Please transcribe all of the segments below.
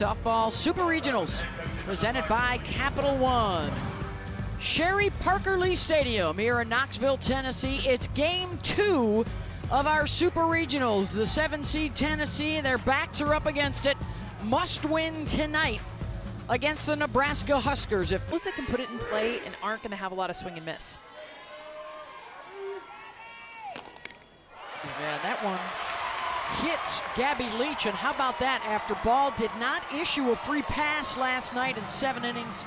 Softball Super Regionals, presented by Capital One. Sherry Parker Lee Stadium here in Knoxville, Tennessee. It's game 2 of our Super Regionals. The 7-seed Tennessee, their backs are up against it. Must win tonight against the Nebraska Huskers. If they can put it in play and aren't going to have a lot of swing and miss. Yeah, that one hits Gabby Leach, and how about that after Ball did not issue a free pass last night in 7 innings.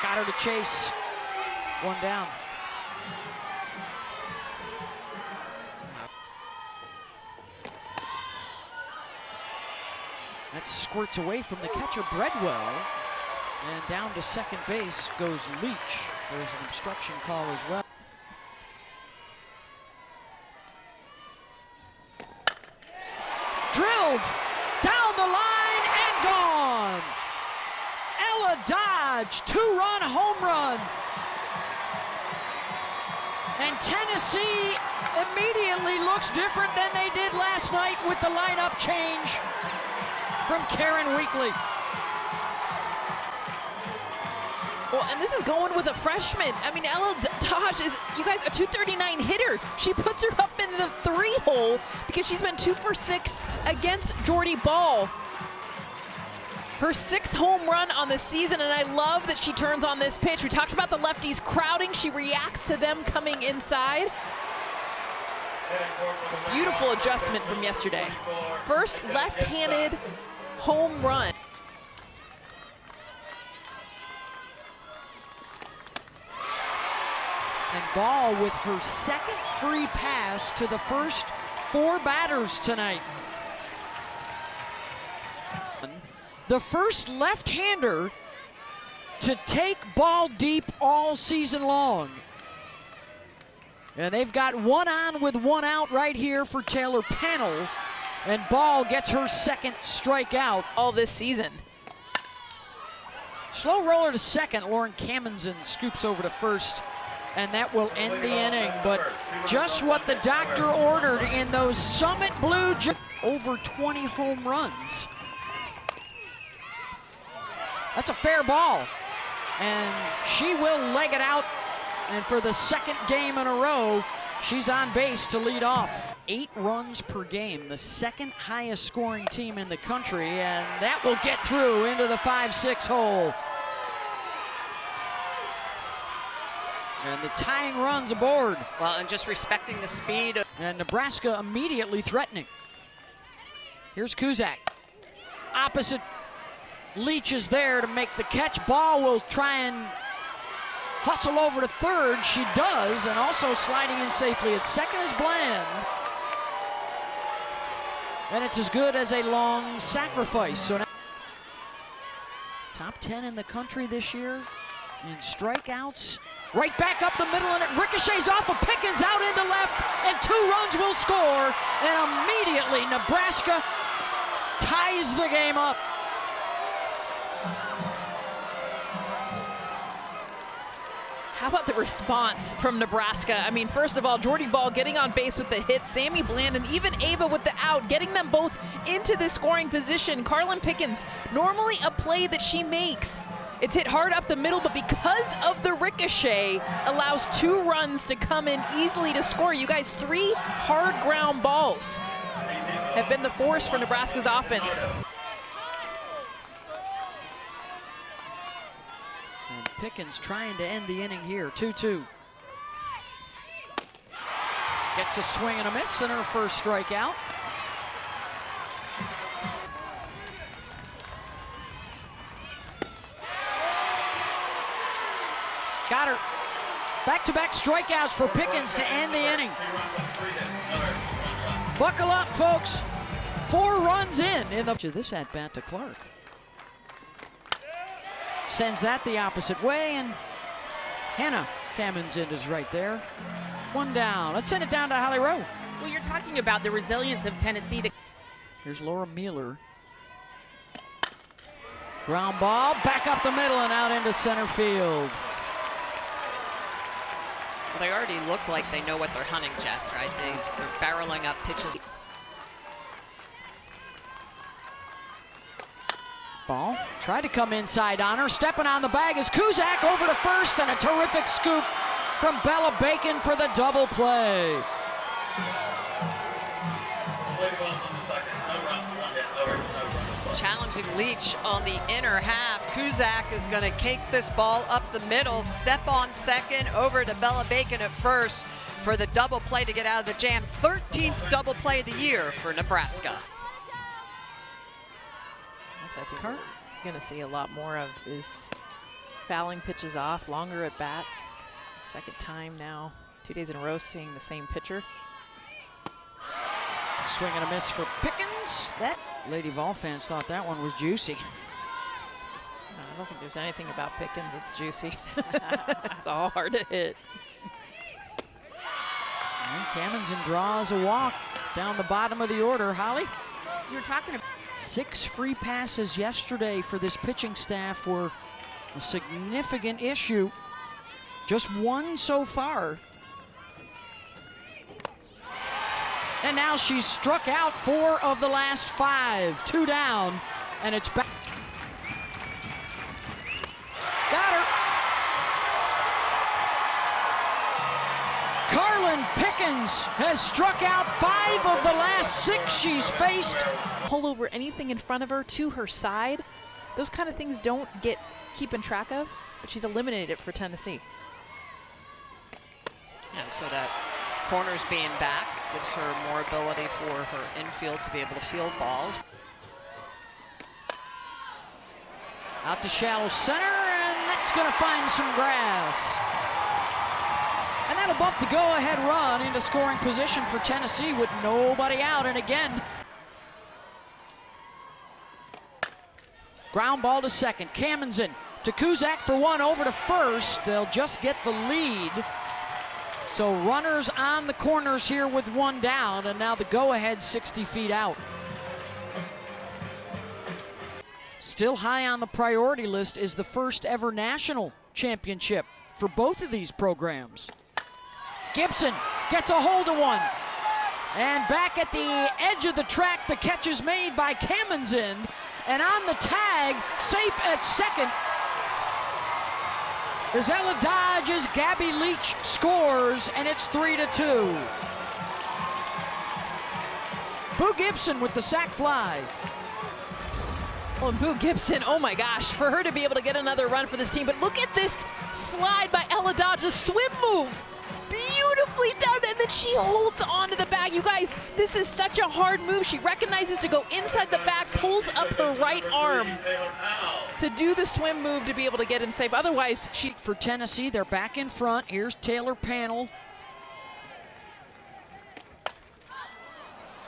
Got her to chase. One down. That squirts away from the catcher, Bredwell. And down to second base goes Leach. There's an obstruction call as well. Drilled down the line and gone. Ella Dodge, 2-run home run. And Tennessee immediately looks different than they did last night with the lineup change from Karen Weekly. Well, and this is going with a freshman. I mean, Ella Dodge is, you guys, a 239 hitter. She puts her up in the 3-hole because she's been 2 for 6 against Jordy Ball. Her 6th home run on the season, and I love that she turns on this pitch. We talked about the lefties crowding. She reacts to them coming inside. Beautiful adjustment from yesterday. First left-handed home run. And Ball with her 2nd free pass to the first 4 batters tonight. The first left-hander to take Ball deep all season long. And they've got 1 on with 1 out right here for Taylor Pennell. And Ball gets her 2nd strikeout all this season. Slow roller to second. Lauren Kamenzen scoops over to first. And that will end the inning, but just what the doctor ordered in those Summit Blue, over 20 home runs. That's a fair ball, and she will leg it out, and for the 2nd game in a row, she's on base to lead off. 8 runs per game, the 2nd highest scoring team in the country, and that will get through into the 5-6 hole. And the tying runs aboard. Well, and just respecting the speed. And Nebraska immediately threatening. Here's Kuzak. Opposite. Leach is there to make the catch. Ball will try and hustle over to third. She does, and also sliding in safely at second is Bland. And it's as good as a long sacrifice. So now, top 10 in the country this year in strikeouts. Right back up the middle, and it ricochets off of Pickens out into left, and 2 runs will score, and immediately Nebraska ties the game up. How about the response from Nebraska? I mean, first of all, Jordy Ball getting on base with the hit, Sammy Bland, and even Ava with the out, getting them both into the scoring position. Carlin Pickens, normally a play that she makes. It's hit hard up the middle, but because of the ricochet, allows 2 runs to come in easily to score. You guys, 3 hard ground balls have been the force for Nebraska's offense. And Pickens trying to end the inning here, 2-2. Gets a swing and a miss in her first strikeout. Got her. Back-to-back strikeouts for Pickens to end the inning. Buckle up, folks. 4 runs in the this at-bat to Clark. Sends that the opposite way, and Hannah Kamenzen is right there. 1 down. Let's send it down to Holly Rowe. Well, you're talking about the resilience of Tennessee. Here's Laura Mueller. Ground ball, back up the middle and out into center field. Well, they already look like they know what they're hunting, Jess, right? They're barreling up pitches. Ball tried to come inside on her. Stepping on the bag is Kuzak over to first, and a terrific scoop from Bella Bacon for the double play. Challenging Leach on the inner half. Kuzak is going to cake this ball up the middle. Step on second, over to Bella Bacon at first for the double play to get out of the jam. 13th double play of the year for Nebraska. That's, I think, we're going to see a lot more of is fouling pitches off, longer at bats. Second time now, 2 days in a row, seeing the same pitcher. Swing and a miss for Pickens. That Lady Vol fans thought that one was juicy. I don't think there's anything about Pickens that's juicy. It's all hard to hit. And Camenzind draws a walk down the bottom of the order. Holly? You were talking about 6 free passes yesterday for this pitching staff were a significant issue. Just 1 so far. And now she's struck out 4 of the last 5. 2 down, and it's back. Got her. Carlin Pickens has struck out 5 of the last 6 she's faced. Pull over anything in front of her to her side. Those kind of things don't get keeping track of, but she's eliminated it for Tennessee. and so that corners being back gives her more ability for her infield to be able to field balls. Out to shallow center, and that's going to find some grass. And that'll bump the go-ahead run into scoring position for Tennessee with nobody out. And again, ground ball to second. Camenzind to Kuzak for one, over to first. They'll just get the lead. So runners on the corners here with one down, and now the go-ahead 60 feet out. Still high on the priority list is the first ever national championship for both of these programs. Gibson gets a hold of one. And back at the edge of the track, the catch is made by Camenzind. And on the tag, safe at second, as Ella Dodge's Gabby Leach scores, and it's 3-2. Boo Gibson with the sac fly. Well, and Boo Gibson, oh my gosh, for her to be able to get another run for this team. But look at this slide by Ella Dodge, the swim move. Beautifully done, and then she holds onto the bag. You guys, this is such a hard move. She recognizes to go inside the bag, pulls up her right arm to do the swim move to be able to get in safe. Otherwise, she... For Tennessee, they're back in front. Here's Taylor Panel.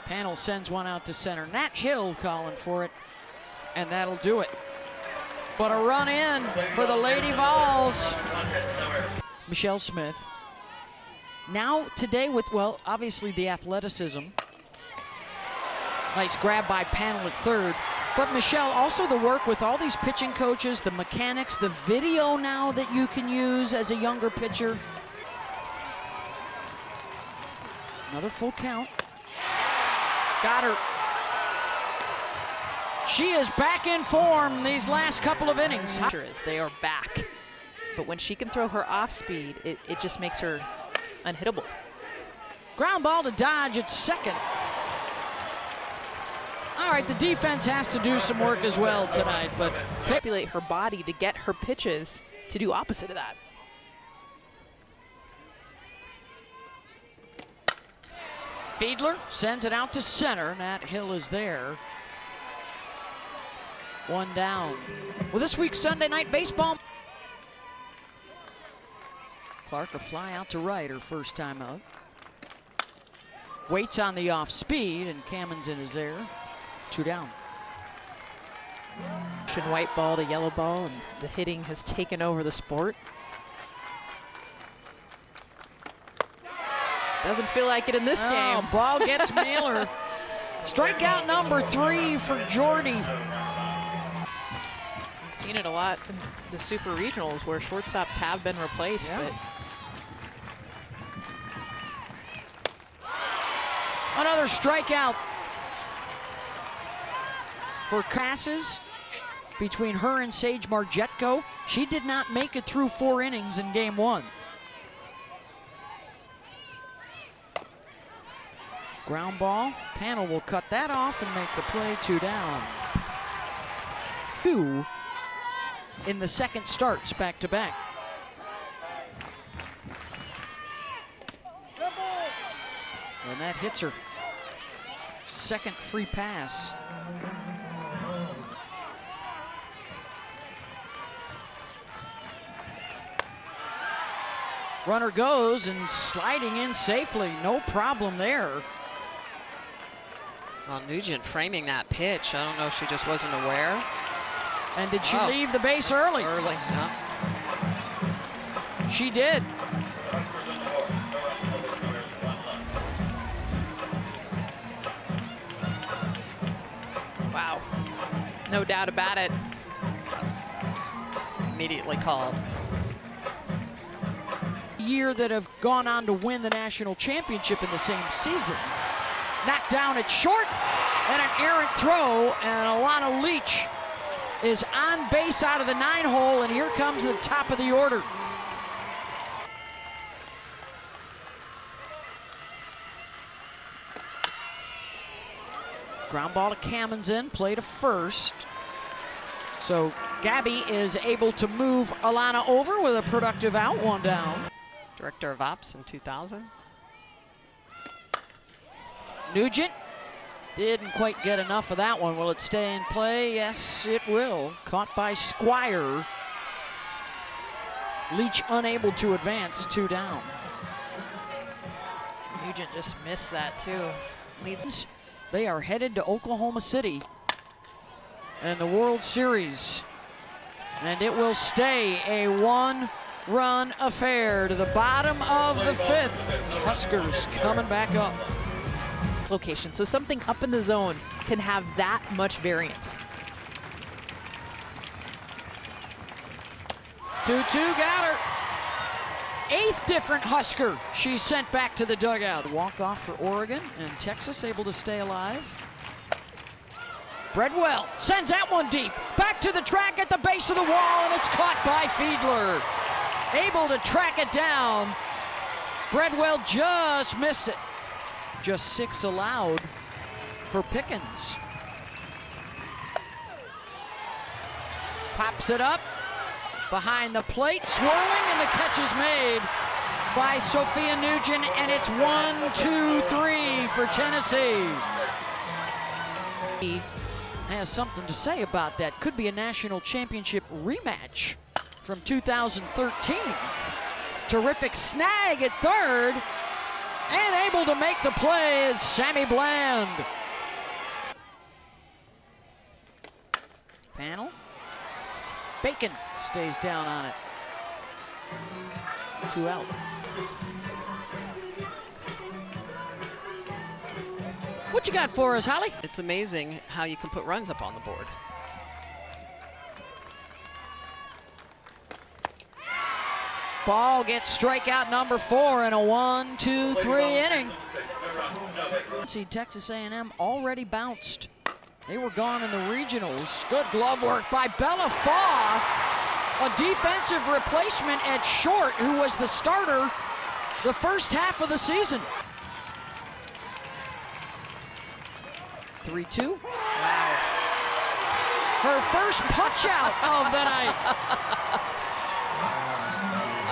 Panel sends one out to center. Nat Hill calling for it, and that'll do it. But a run in for the Lady Vols. Michelle Smith. Now today with, well, obviously the athleticism. Nice grab by Panel at third. But Michelle, also the work with all these pitching coaches, the mechanics, the video now that you can use as a younger pitcher. Another full count. Got her. She is back in form these last couple of innings. They are back. But when she can throw her off speed, it just makes her unhittable. Ground ball to Dodge at second. All right, the defense has to do some work as well tonight, but manipulate her body to get her pitches to do opposite of that. Fiedler sends it out to center. Nat Hill is there. One down. Well, this week's Sunday Night Baseball. Clark a fly out to right, her first time out. Waits on the off speed, and Camenzind is there. 2 down. White ball to yellow ball, and the hitting has taken over the sport. Doesn't feel like it in this game. Ball gets Mailer. Strikeout number 3 for Jordy. We've seen it a lot in the super regionals where shortstops have been replaced, but Another strikeout for passes between her and Sage Margetko. She did not make it through 4 innings in game 1. Ground ball. Panel will cut that off and make the play. 2 down. 2 in the second starts back to back. And that hits her. Second free pass. Runner goes and sliding in safely. No problem there. Well, Nugent framing that pitch. I don't know if she just wasn't aware. And did she leave the base early? Early, yeah. She did. Wow. No doubt about it. Immediately called. Year that have gone on to win the national championship in the same season. Knocked down at short, and an errant throw, and Alana Leach is on base out of the 9-hole, and here comes the top of the order. Ground ball to Kamenzen, play to first. So Gabby is able to move Alana over with a productive out, 1 down. Director of Ops in 2000. Nugent didn't quite get enough of that one. Will it stay in play? Yes, it will. Caught by Squire. Leach unable to advance, 2 down. Nugent just missed that too. Leads. They are headed to Oklahoma City and the World Series. And it will stay a 1-run affair to the bottom of the 5th. Huskers coming back up. Location, so something up in the zone can have that much variance. 2-2 got her. 8th different Husker she's sent back to the dugout. Walk off for Oregon, and Texas able to stay alive. Breadwell sends that one deep. Back to the track at the base of the wall, and it's caught by Fiedler. Able to track it down. Breadwell just missed it. Just 6 allowed for Pickens. Pops it up behind the plate, swirling, and the catch is made by Sophia Nugent, and it's 1-2-3 for Tennessee. He has something to say about that. Could be a national championship rematch from 2013. Terrific snag at third, and able to make the play is Sammy Bland. Panel. Bacon stays down on it. 2 out. What you got for us, Holly? It's amazing how you can put runs up on the board. Ball gets strikeout number 4 in a 1-2-3 inning. See, Texas A&M already bounced. They were gone in the regionals. Good glove work by Bella Faw, a defensive replacement at short who was the starter the first half of the season. 3-2. Wow. Her first punch out of the night.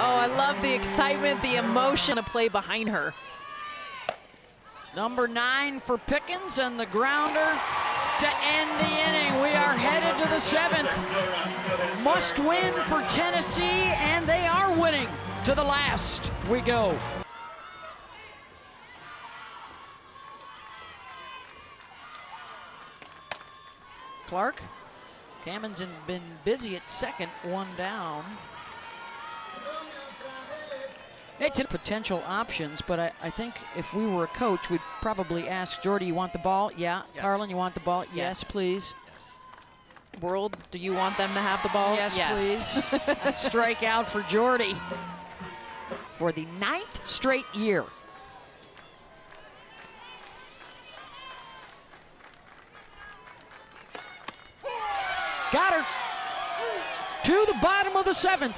Oh, I love the excitement, the emotion to play behind her. Number 9 for Pickens, and the grounder to end the inning. We are headed to the 7th. Must win for Tennessee, and they are winning. To the last we go. Clark. Kamen's been busy at second, 1 down. It's potential options, but I think if we were a coach, we'd probably ask Jordy, you want the ball? Yeah. Yes. Carlin, you want the ball? Yes, please. Yes. World, do you want them to have the ball? Yes, please. Strikeout for Jordy for the 9th straight year. Got her. To the bottom of the 7th.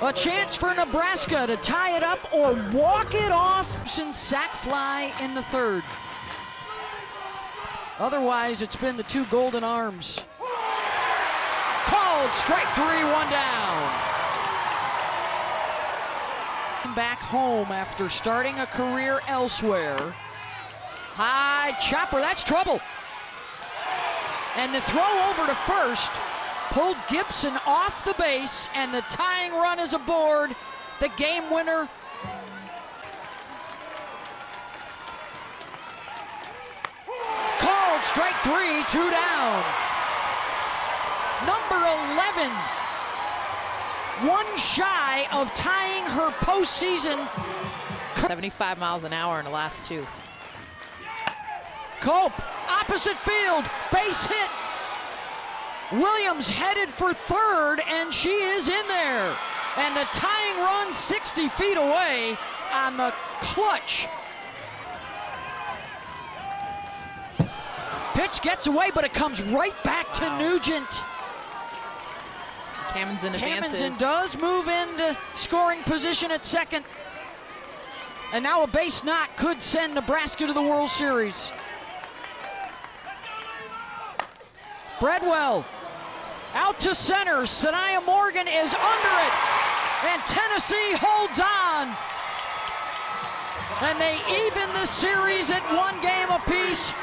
A chance for Nebraska to tie it up or walk it off since sack fly in the 3rd. Otherwise, it's been the 2 golden arms. Called strike 3, 1 down. Back home after starting a career elsewhere. High chopper, that's trouble. And the throw over to first pulled Gibson off the base, and the tying run is aboard. The game winner. Called strike 3, 2 down. Number 11, one shy of tying her postseason. 75 miles an hour in the last 2. Cope, opposite field, base hit. Williams headed for 3rd, and she is in there. And the tying run 60 feet away on the clutch. Pitch gets away, but it comes right back to Nugent. Camenzind advances. Camenzind does move into scoring position at 2nd. And now a base knock could send Nebraska to the World Series. Bredwell out to center. Sanaya Morgan is under it. And Tennessee holds on. And they even the series at 1 game apiece.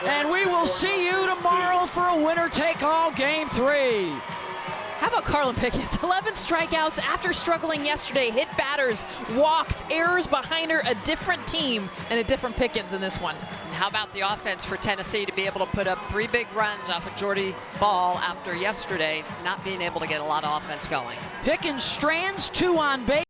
And we will see you tomorrow for a winner-take-all Game 3. How about Carlin Pickens? 11 strikeouts after struggling yesterday. Hit batters, walks, errors behind her. A different team and a different Pickens in this one. And how about the offense for Tennessee to be able to put up 3 big runs off of Jordy Ball after yesterday not being able to get a lot of offense going? Pickens strands 2 on base.